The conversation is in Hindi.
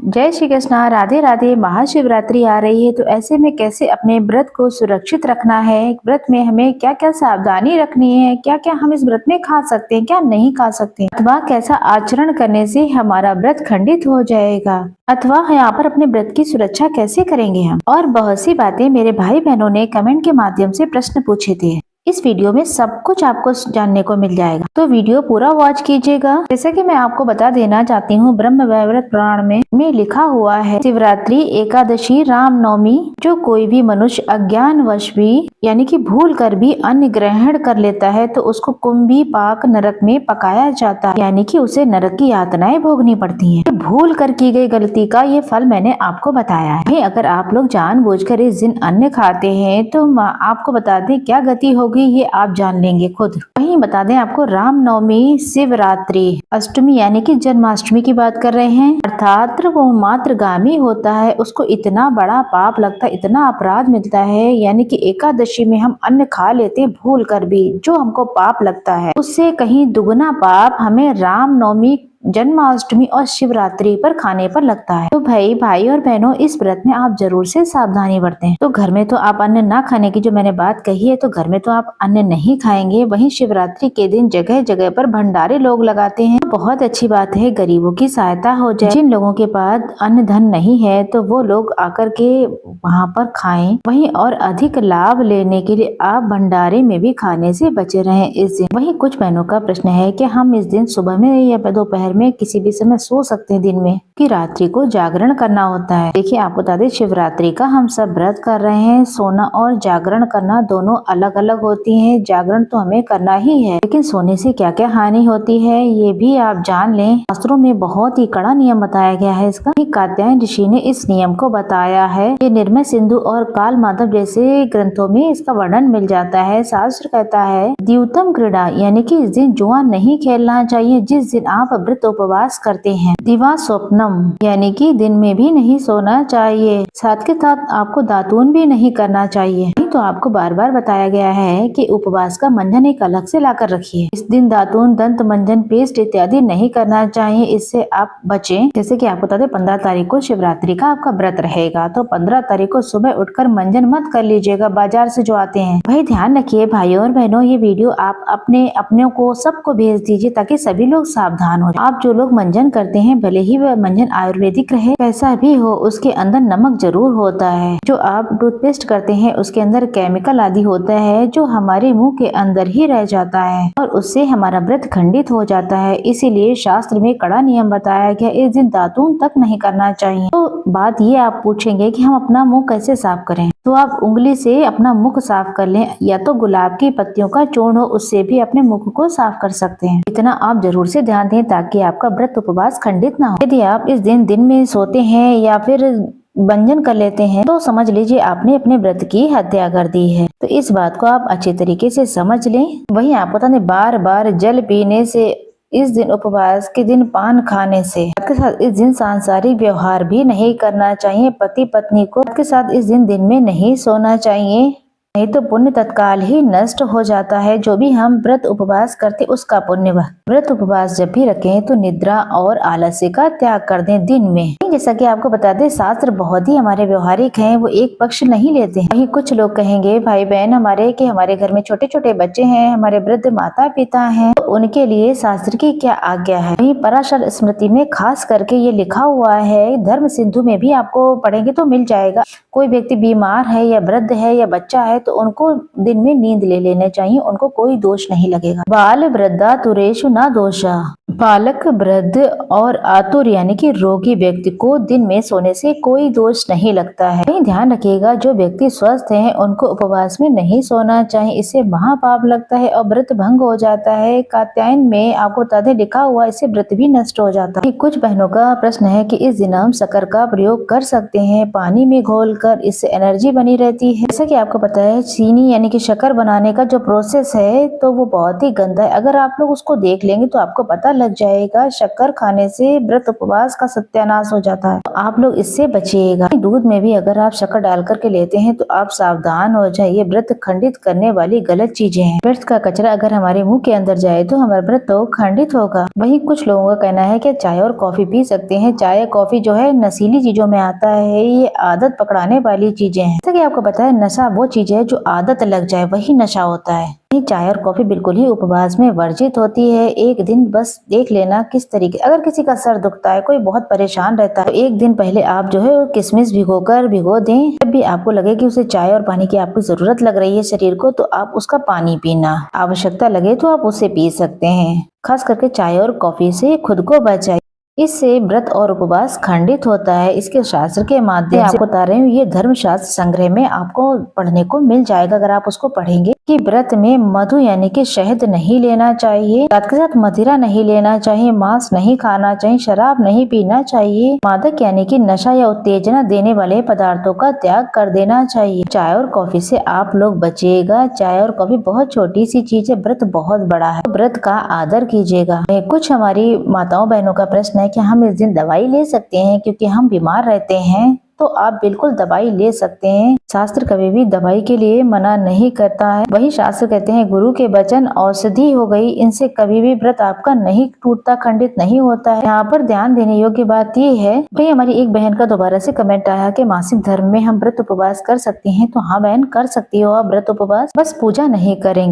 जय श्री कृष्णा। राधे राधे। महाशिवरात्रि आ रही है, तो ऐसे में कैसे अपने व्रत को सुरक्षित रखना है, व्रत में हमें क्या क्या सावधानी रखनी है, क्या क्या हम इस व्रत में खा सकते हैं, क्या नहीं खा सकते, अथवा कैसा आचरण करने से हमारा व्रत खंडित हो जाएगा, अथवा यहाँ पर अपने व्रत की सुरक्षा कैसे करेंगे हम, और बहुत सी बातें मेरे भाई बहनों ने कमेंट के माध्यम से प्रश्न पूछे थे। इस वीडियो में सब कुछ आपको जानने को मिल जाएगा, तो वीडियो पूरा वॉच कीजिएगा। जैसा कि मैं आपको बता देना चाहती हूँ, ब्रह्म वैवर्त पुराण में लिखा हुआ है, शिवरात्रि, एकादशी, रामनवमी, जो कोई भी मनुष्य अज्ञानवश भी यानी कि भूल कर भी अन्न ग्रहण कर लेता है तो उसको कुंभी पाक नरक में पकाया जाता है, यानी कि उसे नरक की यातनाएं भोगनी पड़ती हैं। भूल कर की गई गलती का ये फल मैंने आपको बताया है। अगर आप लोग जानबूझकर इस दिन अन्न खाते हैं तो आपको बता दें क्या गति होगी, ये आप जान लेंगे खुद। वहीं बता दें आपको, रामनवमी, शिवरात्रि, अष्टमी यानी कि जन्माष्टमी की बात कर रहे हैं, अर्थात वो मात्रगामी होता है, उसको इतना बड़ा पाप लगता है, इतना अपराध मिलता है, यानी कि एकादशी में हम अन्न खा लेते हैं भूल कर भी, जो हमको पाप लगता है उससे कहीं दुगना पाप हमें रामनवमी, जन्माष्टमी और शिवरात्रि पर खाने पर लगता है। तो भाई और बहनों, इस व्रत में आप जरूर से सावधानी बरतें। तो घर में तो आप अन्न ना खाने की जो मैंने बात कही है, तो घर में तो आप अन्न नहीं खाएंगे। वहीं शिवरात्रि के दिन जगह जगह पर भंडारे लोग लगाते हैं, बहुत अच्छी बात है, गरीबों की सहायता हो जाए। जिन लोगों के पास अन्न धन नहीं है तो वो लोग आकर के वहाँ पर खाएं। वहीं और अधिक लाभ लेने के लिए आप भंडारे में भी खाने से बचे रहें इस दिन। वहीं कुछ बहनों का प्रश्न है कि हम इस दिन सुबह में या दोपहर में किसी भी समय सो सकते हैं दिन में, कि रात्रि को जागरण करना होता है। देखिए, आपको बता दें, शिवरात्रि का हम सब व्रत कर रहे हैं। सोना और जागरण करना दोनों अलग अलग होती हैं। जागरण तो हमें करना ही है, लेकिन सोने से क्या क्या हानि होती है ये भी आप जान लें। शास्त्रों में बहुत ही कड़ा नियम बताया गया है इसका। कात्यायन ऋषि ने इस नियम को बताया है। ये निर्मय सिंधु और काल माधव जैसे ग्रंथों में इसका वर्णन मिल जाता है। शास्त्र कहता है, द्यूतम क्रीड़ा, यानी कि इस दिन जुआ नहीं खेलना चाहिए जिस दिन आप व्रत उपवास करते हैं। दिवा स्वप्नम, यानी कि दिन में भी नहीं सोना चाहिए। साथ के साथ आपको दातून भी नहीं करना चाहिए। तो आपको बार बार बताया गया है कि उपवास का मंजन एक अलग से लाकर रखिए। इस दिन दातून, दंत मंजन, पेस्ट इत्यादि नहीं करना चाहिए, इससे आप बचें। जैसे कि आपको बता दें, 15 तारीख को शिवरात्रि का आपका व्रत रहेगा, तो 15 तारीख को सुबह उठकर मंजन मत कर लीजिएगा बाजार से जो आते हैं। भाई ध्यान रखिए भाइयों और बहनों, ये वीडियो आप अपने को सबको भेज दीजिए ताकि सभी लोग सावधान हो। आप जो लोग मंजन करते हैं, भले ही वह मंजन आयुर्वेदिक रहे, कैसा भी हो, उसके अंदर नमक जरूर होता है। जो आप टूथपेस्ट करते हैं उसके अंदर केमिकल आदि होता है जो हमारे मुंह के अंदर ही रह जाता है और उससे हमारा व्रत खंडित हो जाता है। इसीलिए शास्त्र में कड़ा नियम बताया गया, इस दिन दातून तक नहीं करना चाहिए। तो बात ये आप पूछेंगे कि हम अपना मुंह कैसे साफ करें, तो आप उंगली से अपना मुख साफ कर लें, या तो गुलाब की पत्तियों का चूर्ण हो उससे भी अपने मुख को साफ कर सकते हैं। इतना आप जरूर से ध्यान दें ताकि आपका व्रत उपवास खंडित ना हो। यदि आप इस दिन में सोते हैं या फिर भंजन कर लेते हैं तो समझ लीजिए आपने अपने व्रत की हत्या कर दी है। तो इस बात को आप अच्छे तरीके से समझ लें। वहीं आप पता नहीं, बार बार जल पीने से, इस दिन उपवास के दिन पान खाने से, के साथ इस दिन सांसारिक व्यवहार भी नहीं करना चाहिए। पति पत्नी को के साथ इस दिन में नहीं सोना चाहिए, नहीं तो पुण्य तत्काल ही नष्ट हो जाता है। जो भी हम व्रत उपवास करते उसका पुण्य। व्रत उपवास जब भी रखें तो निद्रा और आलस्य का त्याग कर दें दिन में। जैसा कि आपको बता दें, शास्त्र बहुत ही हमारे व्यवहारिक हैं, वो एक पक्ष नहीं लेते हैं। वहीं कुछ लोग कहेंगे भाई बहन हमारे कि हमारे घर में छोटे छोटे बच्चे हैं, हमारे वृद्ध माता पिता हैं, तो उनके लिए शास्त्र की क्या आज्ञा है। वहीं पराशर स्मृति में खास करके ये लिखा हुआ है, धर्म सिंधु में भी आपको पढ़ेंगे तो मिल जाएगा। कोई व्यक्ति बीमार है या वृद्ध है या बच्चा है तो उनको दिन में नींद ले लेने चाहिए, उनको कोई दोष नहीं लगेगा। बाल वृद्धा तुरेशु न दोषा, बालक, वृद्ध और आतुर यानी कि रोगी व्यक्ति को दिन में सोने से कोई दोष नहीं लगता है। ध्यान रखिएगा, जो व्यक्ति स्वस्थ हैं उनको उपवास में नहीं सोना चाहिए, इससे महापाप लगता है और व्रत भंग हो जाता है। कात्यायन में आपको बता दें लिखा हुआ, इससे व्रत भी नष्ट हो जाता है। कुछ बहनों का प्रश्न है कि इस दिन हम शक्कर का प्रयोग कर सकते हैं पानी में घोलकर, इससे एनर्जी बनी रहती है। जैसा कि आपको पता है है चीनी यानी कि शक्कर बनाने का जो प्रोसेस है तो वो बहुत ही गंदा है। अगर आप लोग उसको देख लेंगे तो आपको पता लग जाएगा शक्कर खाने से व्रत उपवास का सत्यानाश हो जाता है। तो आप लोग इससे बचिएगा। दूध में भी अगर आप शक्कर डाल करके लेते हैं तो आप सावधान हो जाइए। व्रत खंडित करने वाली गलत चीजें हैं। व्रत का कचरा अगर हमारे मुंह के अंदर जाए तो हमारा व्रत तो खंडित होगा। वहीं कुछ लोगों का कहना है कि चाय और कॉफी पी सकते हैं। चाय कॉफी जो है नशीली चीजों में आता है, ये आदत पकड़ाने वाली चीजें हैं। जैसा कि आपको पता है नशा वो चीज है जो आदत लग जाए वही नशा होता है। चाय और कॉफी बिल्कुल ही उपवास में वर्जित होती है। एक दिन बस देख लेना किस तरीके, अगर किसी का सर दुखता है, कोई बहुत परेशान रहता है तो एक दिन पहले आप जो है किशमिश भिगो दें। जब भी आपको लगे कि उसे चाय और पानी की आपको जरूरत लग रही है शरीर को तो आप उसका पानी पीना, आवश्यकता लगे तो आप उसे पी सकते हैं। खास करके चाय और कॉफी से खुद को बचाइए। इससे व्रत और उपवास खंडित होता है। इसके शास्त्र के माध्यम से आपको बता रही हूँ, ये धर्मशास्त्र संग्रह में आपको पढ़ने को मिल जाएगा अगर आप उसको पढ़ेंगे कि व्रत में मधु यानी कि शहद नहीं लेना चाहिए, साथ के साथ मदिरा नहीं लेना चाहिए, मांस नहीं खाना चाहिए, शराब नहीं पीना चाहिए, मादक यानी कि नशा या उत्तेजना देने वाले पदार्थों का त्याग कर देना चाहिए। चाय और कॉफी से आप लोग बचिएगा। चाय और कॉफी बहुत छोटी सी चीज है, व्रत बहुत बड़ा है। व्रत का आदर कीजिएगा। कुछ हमारी माताओं बहनों का प्रश्न है कि हम इस दिन दवाई ले सकते हैं क्योंकि हम बीमार रहते हैं, तो आप बिल्कुल दवाई ले सकते हैं। शास्त्र कभी भी दवाई के लिए मना नहीं करता है। वही शास्त्र कहते हैं गुरु के वचन औषधि हो गई, इनसे कभी भी व्रत आपका नहीं टूटता, खंडित नहीं होता है। यहाँ पर ध्यान देने योग्य बात ये है, भाई हमारी एक बहन का दोबारा से कमेंट आया कि मासिक धर्म में हम व्रत उपवास कर सकते हैं। तो हाँ बहन कर सकती हो आप व्रत उपवास, बस पूजा नहीं करेंगे।